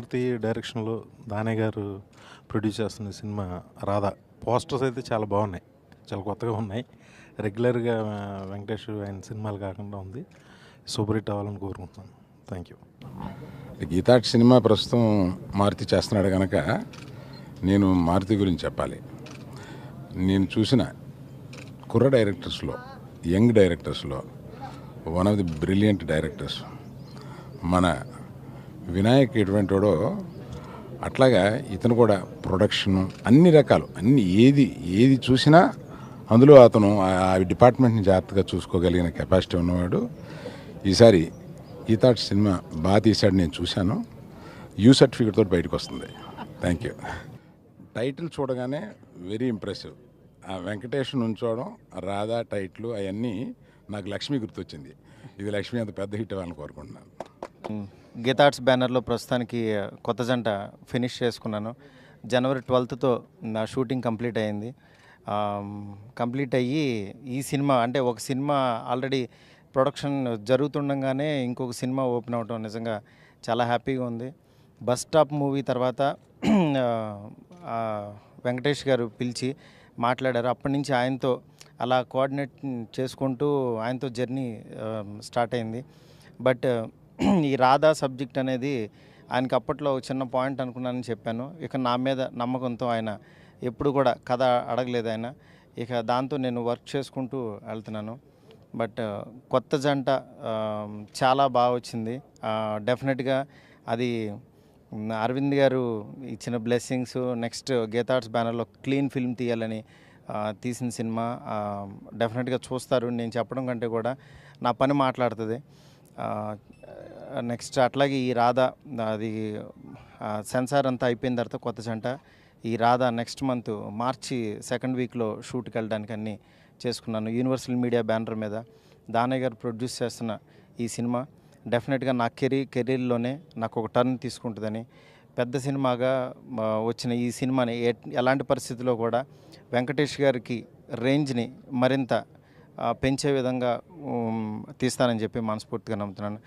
మారుతి డైరెక్షన్లో దానయ్య గారు ప్రొడ్యూస్ చేస్తున్న సినిమా రాధా. పోస్టర్స్ అయితే చాలా బాగున్నాయి, చాలా కొత్తగా ఉన్నాయి. రెగ్యులర్గా వెంకటేష్ ఆయన సినిమాలు కాకుండా ఉంది. సూపర్ హిట్ అవ్వాలని కోరుకుంటున్నాను. Thank you. గీతాట్ సినిమా ప్రస్తుతం మారుతి చేస్తున్నాడు కనుక నేను మారుతి గురించి చెప్పాలి. నేను చూసిన కుర్ర డైరెక్టర్స్లో, యంగ్ డైరెక్టర్స్లో one of the brilliant directors మన వినాయక్. ఎటువంటి వాడో అట్లాగా ఇతను కూడా ప్రొడక్షను అన్ని రకాలు ఏది చూసినా అందులో అతను ఆ డిపార్ట్మెంట్ని జాగ్రత్తగా చూసుకోగలిగిన కెపాసిటీ ఉన్నవాడు. ఈసారి గీతాట్ సినిమా బాగా తీశాడు, నేను చూశాను. యూ సర్టిఫికేట్ తోటి బయటకు వస్తుంది. Thank you. టైటిల్ చూడగానే వెరీ ఇంప్రెసివ్. ఆ వెంకటేష్ నుంచోవడం, రాధా టైటిల్ అవన్నీ నాకు లక్ష్మి గుర్తొచ్చింది. ఇది లక్ష్మి అంత పెద్ద హిట్ అవ్వాలని కోరుకుంటున్నాను. గీతాట్స్ బ్యానర్లో ప్రస్తుతానికి కొత్త జంట ఫినిష్ చేసుకున్నాను. జనవరి 12తో నా షూటింగ్ కంప్లీట్ అయ్యింది. కంప్లీట్ అయ్యి ఈ సినిమా అంటే ఒక సినిమా ఆల్రెడీ ప్రొడక్షన్ జరుగుతుండగానే ఇంకొక సినిమా ఓపెన్ అవడం నిజంగా చాలా హ్యాపీగా ఉంది. బస్ స్టాప్ మూవీ తర్వాత వెంకటేష్ గారు పిలిచి మాట్లాడారు. అప్పటి నుంచి ఆయనతో అలా కోఆర్డినేట్ చేసుకుంటూ ఆయనతో జర్నీ స్టార్ట్ అయింది. బట్ ఈ రాధా సబ్జెక్ట్ అనేది ఆయనకి అప్పట్లో ఒక చిన్న పాయింట్ అనుకున్నానని చెప్పాను. ఇక నా మీద నమ్మకంతో ఆయన ఎప్పుడు కూడా కథ అడగలేదు ఆయన. ఇక దాంతో నేను వర్క్ చేసుకుంటూ వెళ్తున్నాను. బట్ కొత్త జంట చాలా బాగా వచ్చింది. డెఫినెట్గా అది అరవింద్ గారు ఇచ్చిన బ్లెస్సింగ్స్. నెక్స్ట్ గీతాట్స్ బ్యానర్లో క్లీన్ ఫిల్మ్ తీయాలని తీసిన సినిమా డెఫినెట్గా చూస్తారు. నేను చెప్పడం కంటే కూడా నా పని మాట్లాడుతుంది. నెక్స్ట్ అట్లాగే ఈ రాధా అది సెన్సార్ అంతా అయిపోయిన తర్వాత కొత్త జంట ఈ రాధా నెక్స్ట్ మంత్ మార్చి 2nd వీక్లో షూట్కి వెళ్ళడానికి అన్నీ చేసుకున్నాను. యూనివర్సల్ మీడియా బ్యానర్ మీద దానయ్య గారు ప్రొడ్యూస్ చేస్తున్న ఈ సినిమా డెఫినెట్గా నా కెరీర్లోనే నాకు ఒక టర్న్ తీసుకుంటుందని, పెద్ద సినిమాగా వచ్చిన ఈ సినిమాని ఎలాంటి పరిస్థితుల్లో కూడా వెంకటేష్ గారికి రేంజ్ని మరింత పెంచే విధంగా తీస్తానని చెప్పి మనస్ఫూర్తిగా నమ్ముతున్నాను.